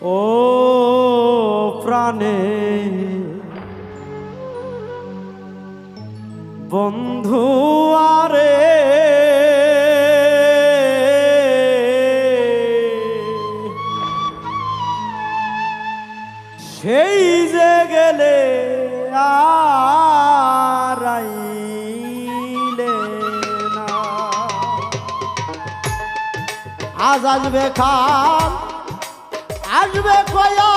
ও প্রাণে বন্ধু আরে সেই যে গেলে আর আইলে না। আজ আসবে খাল আসবে কয়া